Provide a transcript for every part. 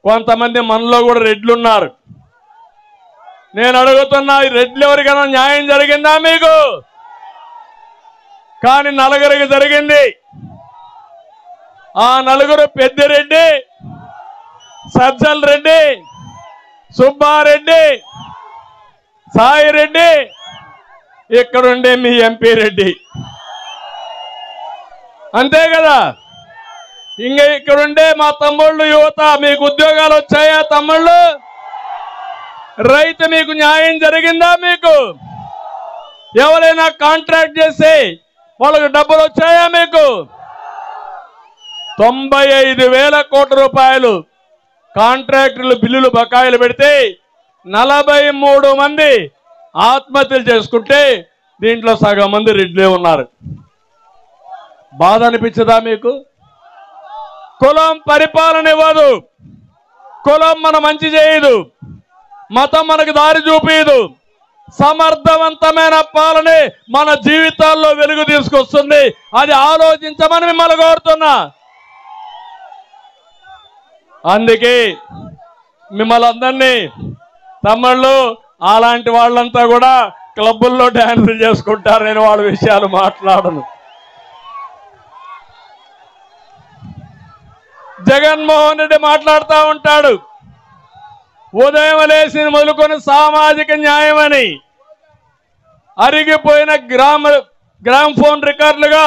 కొంతమంది మనలో కూడా రెడ్లు ఉన్నారు. నేను అడుగుతున్నా, ఈ రెడ్లు ఎవరికైనా న్యాయం జరిగిందా మీకు? కానీ నలుగురికి జరిగింది. ఆ నలుగురు పెద్దిరెడ్డి, సజ్జల రెడ్డి, సుబ్బారెడ్డి, సాయిరెడ్డి, ఇక్కడుండే మీ ఎంపీ రెడ్డి. అంతే కదా? ఇంకా ఇక్కడుండే మా తమ్ముళ్ళు యువత, మీకు ఉద్యోగాలు వచ్చాయా తమ్ముళ్ళు? రైతు మీకు న్యాయం జరిగిందా? మీకు ఎవరైనా కాంట్రాక్ట్ చేసి వాళ్ళకు డబ్బులు వచ్చాయా? మీకు 95,000 కోట్ల రూపాయలు కాంట్రాక్టర్లు బిల్లులు బకాయిలు పెడితే 43 మంది ఆత్మహత్యలు చేసుకుంటే దీంట్లో సగం మంది రెడ్లే ఉన్నారు. బాధ అనిపించదా మీకు? కులం పరిపాలన ఇవ్వదు, కులం మన మంచి చేయదు, మతం మనకు దారి చూపించదు. సమర్థవంతమైన పాలనే మన జీవితాల్లో వెలుగు తీసుకొస్తుంది. అది ఆలోచించమని మిమ్మల్ని కోరుతున్నా. అందుకే మిమ్మల్ని అందరినీ తమ్ముళ్ళు, అలాంటి వాళ్ళంతా కూడా క్లబ్బుల్లో డ్యాన్సులు చేసుకుంటారు. నేను వాళ్ళ విషయాలు మాట్లాడను. జగన్మోహన్ రెడ్డి మాట్లాడుతూ ఉంటాడు, ఉదయం లేచి మొదలుకొని సామాజిక న్యాయం అని అరిగిపోయిన గ్రామ్ ఫోన్ రికార్డులుగా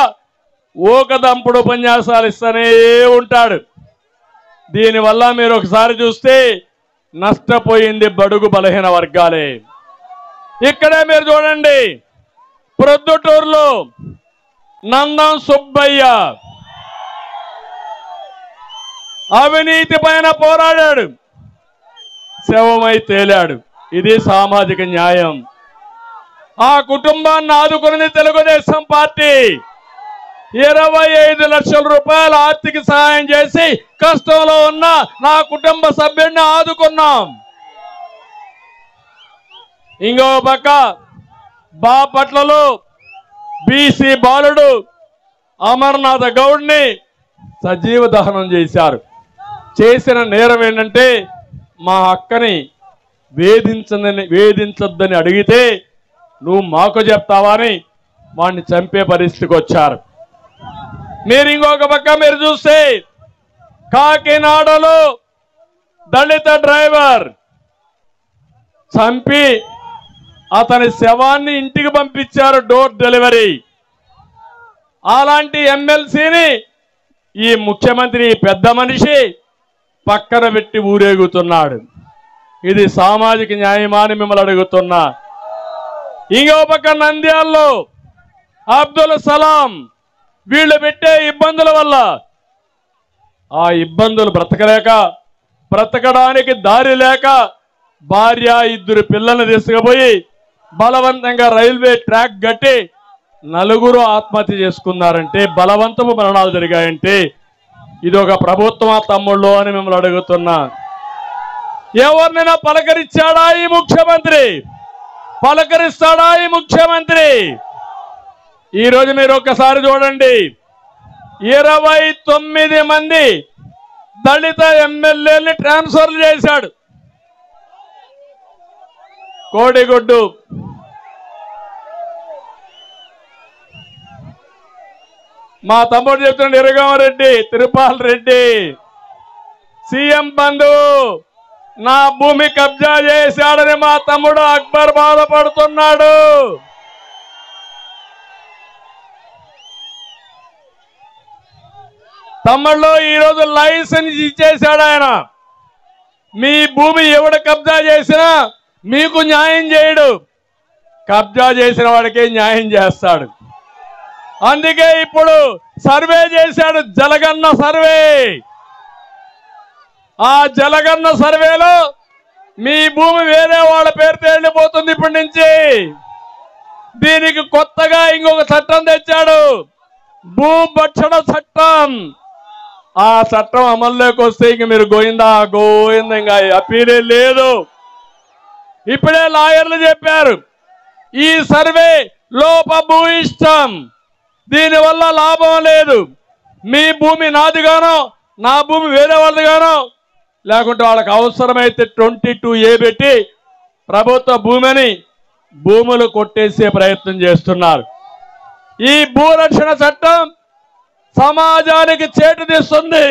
ఊకదంపుడు ఉపన్యాసాలు ఇస్తూనే ఉంటాడు. దీనివల్ల మీరు ఒకసారి చూస్తే నష్టపోయింది బడుగు బలహీన వర్గాలే. ఇక్కడే మీరు చూడండి, ప్రొద్దుటూరులో నందం సుబ్బయ్య అవినీతి పైన పోరాడాడు, శవమై తేలాడు. ఇది సామాజిక న్యాయం. ఆ కుటుంబాన్ని ఆదుకున్నది తెలుగుదేశం పార్టీ. 25 లక్షల రూపాయల ఆర్థిక సహాయం చేసి కష్టంలో ఉన్న నా కుటుంబ సభ్యుడిని ఆదుకున్నాం. ఇంకో పక్క బాపట్లలో బీసీ బాలుడు అమర్నాథ్ గౌడ్ని సజీవ దహనం చేశారు. చేసిన నేరం ఏంటంటే, మా అక్కని వేధించొద్దని అడిగితే నువ్వు మాకు చెప్తావా అని వాడిని చంపే పరిస్థితికి వచ్చారు. మీరు ఇంకొక పక్క మీరు చూస్తే కాకినాడలో దళిత డ్రైవర్ చంపి అతని శవాన్ని ఇంటికి పంపించారు, డోర్ డెలివరీ. అలాంటి ఎమ్మెల్సీని ఈ ముఖ్యమంత్రి పెద్ద మనిషి పక్కన పెట్టి ఊరేగుతున్నాడు. ఇది సామాజిక న్యాయమా అని మిమ్మల్ని అడుగుతున్నా. ఇంకో పక్క నంద్యాలలో అబ్దుల్ సలాం వీళ్ళు పెట్టే ఇబ్బందుల వల్ల ఆ ఇబ్బందులు బ్రతకడానికి దారి లేక భార్య 2 పిల్లల్ని తీసుకుపోయి బలవంతంగా రైల్వే ట్రాక్ కట్టి 4 ఆత్మహత్య చేసుకున్నారంటే, బలవంతపు మరణాలు జరిగాయంటే ఇది ఒక ప్రభుత్వమా తమ్ముళ్ళు అని మిమ్మల్ని అడుగుతున్నా. ఎవరినైనా పలకరించాడా ఈ ముఖ్యమంత్రి? పలకరిస్తాడా ఈ ముఖ్యమంత్రి? ఈరోజు మీరు ఒక్కసారి చూడండి, 29 మంది దళిత ఎమ్మెల్యేలని ట్రాన్స్ఫర్లు చేశాడు. కోడిగుడ్డు మా తమ్ముడు చెప్తున్నాడు, ఇరగమరెడ్డి, తిరుపాల్ రెడ్డి సీఎం బంధు నా భూమి కబ్జా చేశాడని మా తమ్ముడు అక్బర్ బాధపడుతున్నాడు. తమ్ముళ్ళు ఈరోజు లైసెన్స్ ఇచ్చేశాడు ఆయన. మీ భూమి ఎవడు కబ్జా చేసినా మీకు న్యాయం చేయడు, కబ్జా చేసిన వాడికే న్యాయం చేస్తాడు. అందుకే ఇప్పుడు సర్వే చేశాడు, జలగన్న సర్వే. ఆ జలగన్న సర్వేలో మీ భూమి వేరే వాళ్ళ పేరుతో వెళ్ళిపోతుంది ఇప్పటి నుంచి. దీనికి కొత్తగా ఇంకొక చట్టం తెచ్చాడు, భూభక్షణ చట్టం. ఆ చట్టం అమల్లోకి వస్తే ఇంక మీరు గోయిందా ఇంకా అప్పీలే లేదు. ఇప్పుడే లాయర్లు చెప్పారు, ఈ సర్వే లోపభూయిష్టం, దీనివల్ల లాభం లేదు. మీ భూమి నాదిగానో, నా భూమి వేరే వాళ్ళదిగానో, లేకుంటే వాళ్ళకి అవసరమైతే 22A పెట్టి ప్రభుత్వ భూములు కొట్టేసే ప్రయత్నం చేస్తున్నారు. ఈ భూరక్షణ చట్టం సమాజానికి చేటు తీస్తుంది.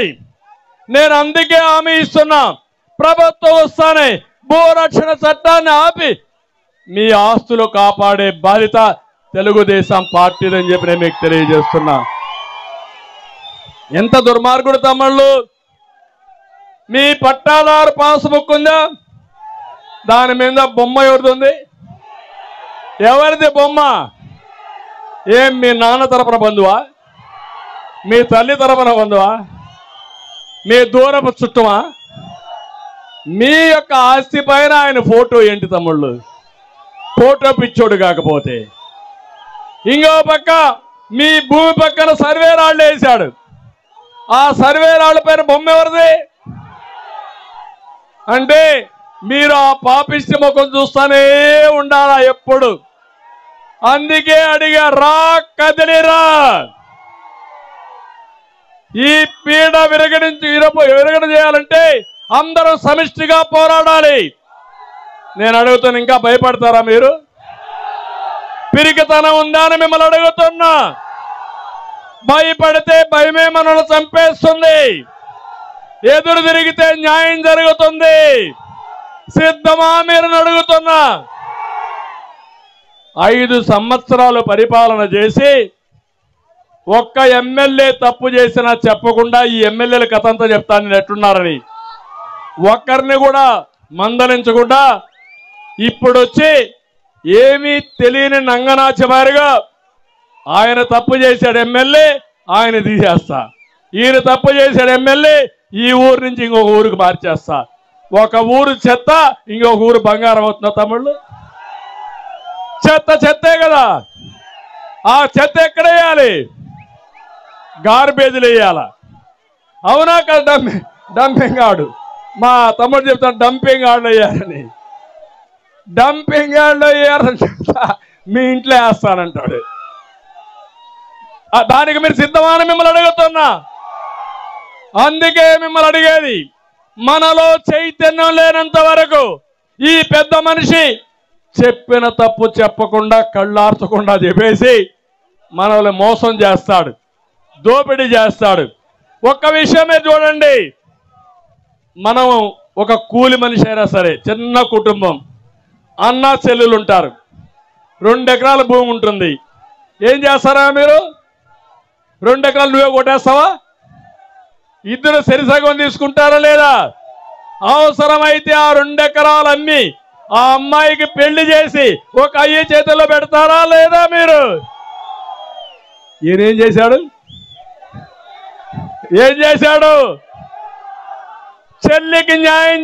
నేను అందుకే హామీ ఇస్తున్నా, ప్రభుత్వం వస్తానే భూరక్షణ చట్టాన్ని ఆపి మీ ఆస్తులు కాపాడే బాధ్యత తెలుగుదేశం పార్టీదని చెప్పి నేను మీకు తెలియజేస్తున్నా. ఎంత దుర్మార్గుడు తమ్ముళ్ళు! మీ పట్టాదారు పాస్బుక్ ఉందా? దాని మీద బొమ్మ ఎవరిది? ఎవరిది బొమ్మ? ఏం మీ నాన్న తరపున బంధువా? మీ తల్లి తరపున బంధువా? మీ దూరపు చుట్టమా? మీ యొక్క ఆస్తి పైన ఆయన ఫోటో ఏంటి తమ్ముళ్ళు? ఫోటో పిచ్చోడు కాకపోతే. ఇంకో పక్క మీ భూమి పక్కన సర్వే రాళ్ళు వేశాడు. ఆ సర్వే రాళ్ళ పైన బొమ్మ ఎవరిది? అంటే మీరు ఆ పాపిష్టి ముఖం చూస్తానే ఉండాలా ఎప్పుడు. అందుకే అడిగా, రా కదిలిరా, ఈ పీడ విరగడ చేయాలంటే అందరూ సమిష్టిగా పోరాడాలి. నేను అడుగుతాను, ఇంకా భయపడతారా మీరు? పిరికితనం ఉందా అని మిమ్మల్ని అడుగుతున్నా. భయపడితే భయమే మనల్ని చంపేస్తుంది. ఎదురు తిరిగితే న్యాయం జరుగుతుంది. సిద్ధమా మీరు అడుగుతున్నా? 5 సంవత్సరాలు పరిపాలన చేసి ఒక్క ఎమ్మెల్యే తప్పు చేసినా చెప్పకుండా ఈ ఎమ్మెల్యేల కథంతా చెప్తాను ఎట్టున్నారని ఒక్కరిని కూడా మందలించకుండా ఇప్పుడు వచ్చి ఏమీ తెలియని నంగనాచమారిగా ఆయన తప్పు చేశాడు ఎమ్మెల్యే, ఆయన తీసేస్తా. ఈయన తప్పు చేశాడు ఎమ్మెల్యే, ఈ ఊరు నుంచి ఇంకొక ఊరికి మార్చేస్తా. ఒక ఊరు చెత్త, ఇంకొక ఊరు బంగారం అవుతుందా తమ్ముళ్ళు? చెత్తే కదా. ఆ చెత్త ఎక్కడ వేయాలి? గార్బేజ్లు వేయాల. అవునా కదా? Dumping yard. మా తమ్ముడు చెప్తాను డంపింగ్ యార్డులు వేయాలని. డంపింగ్ యార్డులో వేయాలని మీ ఇంట్లో వేస్తానంటాడు. దానికి మీరు సిద్ధమా అని మిమ్మల్ని అడుగుతున్నా. అందుకే మిమ్మల్ని అడిగేది, మనలో చైతన్యం లేనంత వరకు ఈ పెద్ద మనిషి చెప్పిన తప్పు చెప్పకుండా కళ్ళార్చకుండా చెప్పేసి మనల్ని మోసం చేస్తాడు, దోపిడీ చేస్తాడు. ఒక్క విషయమే చూడండి, మనం ఒక కూలి మనిషి అయినా సరే, చిన్న కుటుంబం, అన్న చెల్లెలు ఉంటారు, 2 ఎకరాల భూమి ఉంటుంది. ఏం చేస్తారా మీరు? 2 ఎకరాలు నువ్వే కొట్టేస్తావా? ఇద్దరు సరిసగం తీసుకుంటారా లేదా? అవసరమైతే ఆ 2 ఎకరాలు అమ్మి ఆ అమ్మాయికి పెళ్లి చేసి ఒక అయ్య చేతుల్లో పెడతారా లేదా మీరు? ఈయనేం చేశాడు? ఏం చేశాడు? చెల్లికి న్యాయం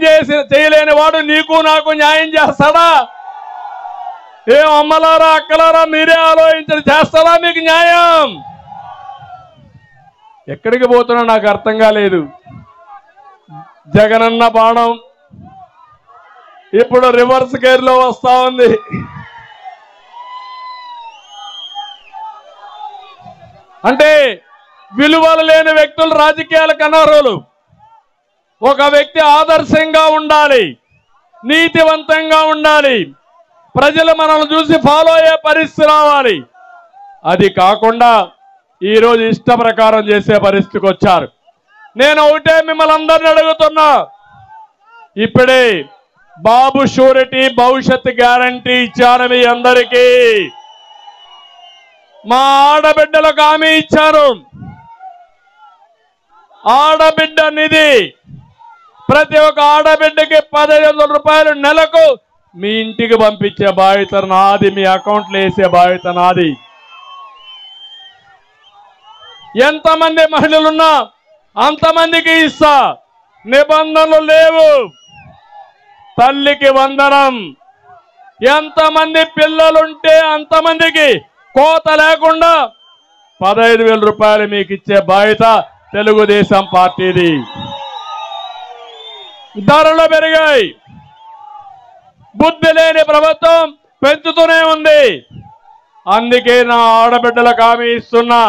చేయలేని వాడు నీకు నాకు న్యాయం చేస్తాడా? ఏం అమ్మలారా అక్కలారా మీరే ఆలోచించండి, చేస్తారా మీకు న్యాయం? ఎక్కడికి పోతున్నా నాకు అర్థం కాలేదు. జగనన్న బాణం ఇప్పుడు రివర్స్ గేర్లో వస్తా ఉంది. అంటే విలువలు లేని వ్యక్తులు రాజకీయాలకు అనర్హులు. ఒక వ్యక్తి ఆదర్శంగా ఉండాలి, నీతివంతంగా ఉండాలి, ప్రజలు మనల్ని చూసి ఫాలో అయ్యే పరిస్థితి రావాలి. అది కాకుండా ఈరోజు ఇష్ట ప్రకారం చేసే పరిస్థితికి వచ్చారు. నేను ఒకటే మిమ్మల్ని అందరిని అడుగుతున్నా, ఇప్పుడే బాబు షూరిటీ భవిష్యత్ గ్యారంటీ ఇచ్చాను మీ అందరికీ. మా ఆడబిడ్డలకు హామీ ఇచ్చాను. ఆడబిడ్డ నిధి, ప్రతి ఒక్క ఆడబిడ్డకి 1500 రూపాయలు నెలకు మీ ఇంటికి పంపించే బాధ్యత నాది, మీ అకౌంట్లో వేసే బాధ్యత నాది. ఎంతమంది మహిళలున్నా అంతమందికి ఇస్తా, నిబంధనలు లేవు. తల్లికి వందనం, ఎంతమంది పిల్లలుంటే అంతమందికి కోత లేకుండా 15,000 రూపాయలు మీకు ఇచ్చే బాధ్యత తెలుగుదేశం పార్టీది. ధరలు పెరిగాయి, బుద్ధి లేని ప్రభుత్వం పెంచుతూనే ఉంది. అందుకే నా ఆడబిడ్డలకు హామీ ఇస్తున్నా,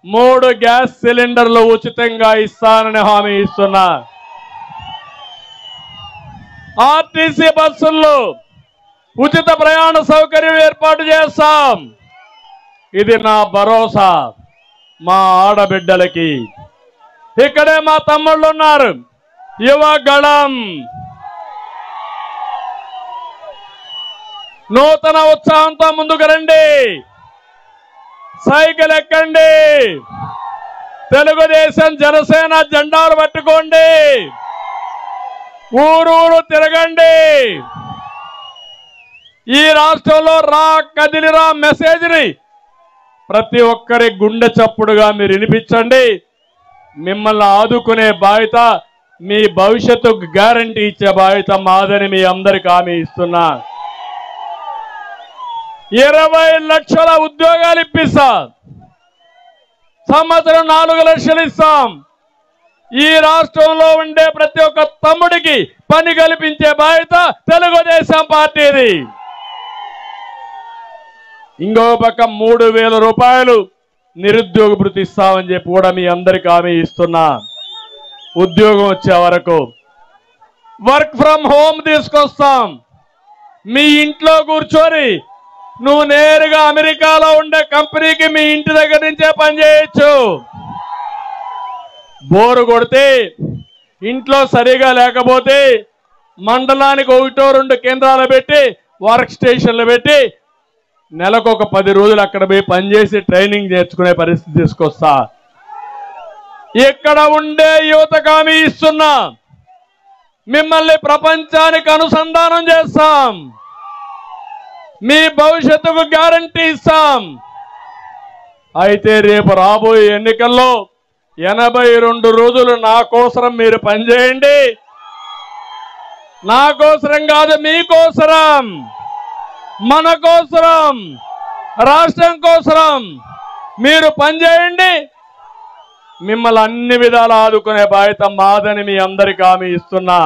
3 గ్యాస్ సిలిండర్లు ఉచితంగా ఇస్తానని హామీ ఇస్తున్నా. ఆర్టీసీ బస్సుల్లో ఉచిత ప్రయాణ సౌకర్యం ఏర్పాటు చేస్తాం. ఇది నా భరోసా మా ఆడబిడ్డలకి. ఇక్కడే మా తమ్ముళ్ళు ఉన్నారు, యువగళం. నూతన ఉత్సాహంతో ముందుకు రండి, సైకిల్ ఎక్కండి, తెలుగుదేశం జనసేన జెండాలు పట్టుకోండి, ఊరూరు తిరగండి. ఈ రాష్ట్రంలో రా కదిలిరా మెసేజ్ని ప్రతి ఒక్కరి గుండె చప్పుడుగా మీరు వినిపించండి. మిమ్మల్ని ఆదుకునే బాధ్యత, మీ భవిష్యత్తుకు గ్యారంటీ ఇచ్చే బాధ్యత మాదని మీ అందరికి హామీ ఇస్తున్నా. 20 లక్షల ఉద్యోగాలు ఇప్పిస్తాం, సంవత్సరం 4 లక్షలు ఇస్తాం. ఈ రాష్ట్రంలో ఉండే ప్రతి ఒక్క తమ్ముడికి పని కల్పించే బాధ్యత తెలుగుదేశం పార్టీది. ఇంకో పక్క 3000 రూపాయలు నిరుద్యోగ భృతి ఇస్తామని చెప్పి కూడా మీ అందరికి హామీ ఇస్తున్నా. ఉద్యోగం వచ్చే వరకు వర్క్ ఫ్రమ్ హోమ్ తీసుకొస్తాం. మీ ఇంట్లో కూర్చొని నువ్వు నేరుగా అమెరికాలో ఉండే కంపెనీకి మీ ఇంటి దగ్గర నుంచే పనిచేయచ్చు. బోరు కొడితే, ఇంట్లో సరిగా లేకపోతే మండలానికి 1-2 కేంద్రాలు పెట్టి, వర్క్ స్టేషన్లు పెట్టి నెలకు ఒక 10 రోజులు అక్కడ పోయి పనిచేసి ట్రైనింగ్ నేర్చుకునే పరిస్థితి తీసుకొస్తా. ఇక్కడ ఉండే యువతకు హామీ ఇస్తున్నా, మిమ్మల్ని ప్రపంచానికి అనుసంధానం చేస్తాం, మీ భవిష్యత్తుకు గ్యారంటీ ఇస్తాం. అయితే రేపు రాబోయే ఎన్నికల్లో 82 రోజులు నా కోసరం మీరు పనిచేయండి. నా కోసరం కాదు, మీకోసరం, మన కోసరం, రాష్ట్రం కోసరం మీరు పనిచేయండి. మిమ్మల్ని అన్ని విధాలు ఆదుకునే బాధ్యత మాదని మీ అందరికీ హామీ ఇస్తున్నా.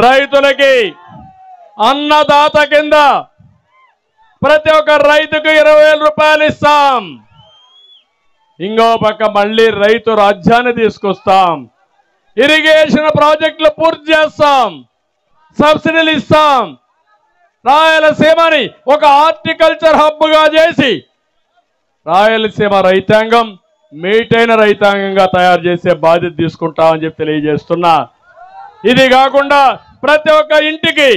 రైతులకి అన్నదాత కింద ప్రతి ఒక్క రైతుకు 20,000 రూపాయలు ఇస్తాం. ఇంకో పక్క మళ్ళీ రైతు రాజ్యాన్ని తీసుకొస్తాం. ఇరిగేషన్ ప్రాజెక్టులు పూర్తి చేస్తాం, సబ్సిడీలు ఇస్తాం. రాయలసీమని ఒక హార్టికల్చర్ హబ్గా చేసి రాయలసీమ రైతాంగం మేటైన రైతాంగంగా తయారు చేసే బాధ్యత తీసుకుంటామని చెప్పి తెలియజేస్తున్నా. ఇది కాకుండా ప్రతి ఒక్క ఇంటికి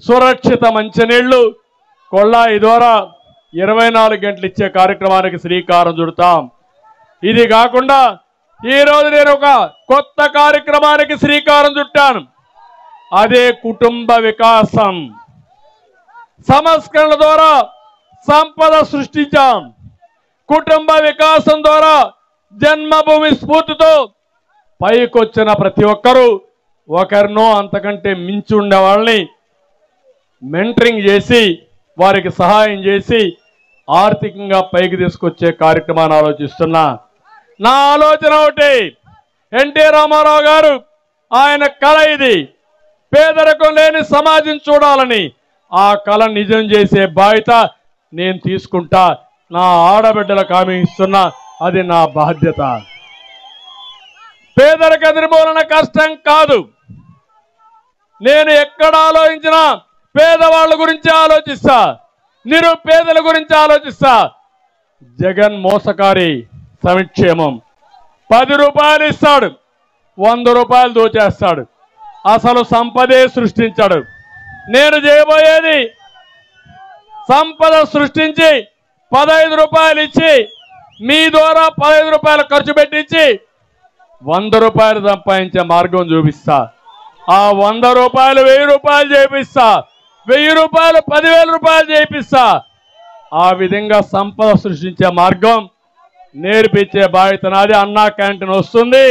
సురక్షిత మంచినీళ్లు కొళ్ళాయి ద్వారా 24 గంటలు ఇచ్చే కార్యక్రమానికి శ్రీకారం చుడతాం. ఇది కాకుండా ఈరోజు నేను ఒక కొత్త కార్యక్రమానికి శ్రీకారం చుట్టాను. అదే కుటుంబ వికాసం. సంస్కరణ ద్వారా సంపద సృష్టించాం. కుటుంబ వికాసం ద్వారా జన్మభూమి స్ఫూర్తితో పైకొచ్చిన ప్రతి ఒక్కరూ ఒకరినో అంతకంటే మించి ఉండే వాళ్ళని మెంటరింగ్ చేసి, వారికి సహాయం చేసి ఆర్థికంగా పైకి తీసుకొచ్చే కార్యక్రమాన్ని ఆలోచిస్తున్నా. నా ఆలోచన ఒకటి, ఎన్టీ రామారావు గారు ఆయన కళ ఇది, పేదరికం లేని సమాజం చూడాలని. ఆ కళ నిజం చేసే బాధ్యత నేను తీసుకుంటా. నా ఆడబిడ్డలకు హామీ ఇస్తున్నా, అది నా బాధ్యత. పేదరిక నిర్మూలన కష్టం కాదు. నేను ఎక్కడ ఆలోచించినా పేదవాళ్ళ గురించి ఆలోచిస్తా, నిరుపేదల గురించి ఆలోచిస్తా. జగన్ మోసకారి సంక్షేమం. 10 రూపాయలు ఇస్తాడు, 100 రూపాయలు దోచేస్తాడు, అసలు సంపదే సృష్టించాడు. నేను చేయబోయేది సంపద సృష్టించి 15 రూపాయలు ఇచ్చి, మీ ద్వారా 15 రూపాయలు ఖర్చు పెట్టించి 100 రూపాయలు సంపాదించే మార్గం చూపిస్తా. ఆ 100 రూపాయలు 1000 రూపాయలు చేపిస్తా, 1000 రూపాయలు 10,000 రూపాయలు చేపిస్తా. ఆ విధంగా సంపద సృష్టించే మార్గం నేర్పించే బాధ్యత నాది. అన్నా క్యాంటీన్ వస్తుంది.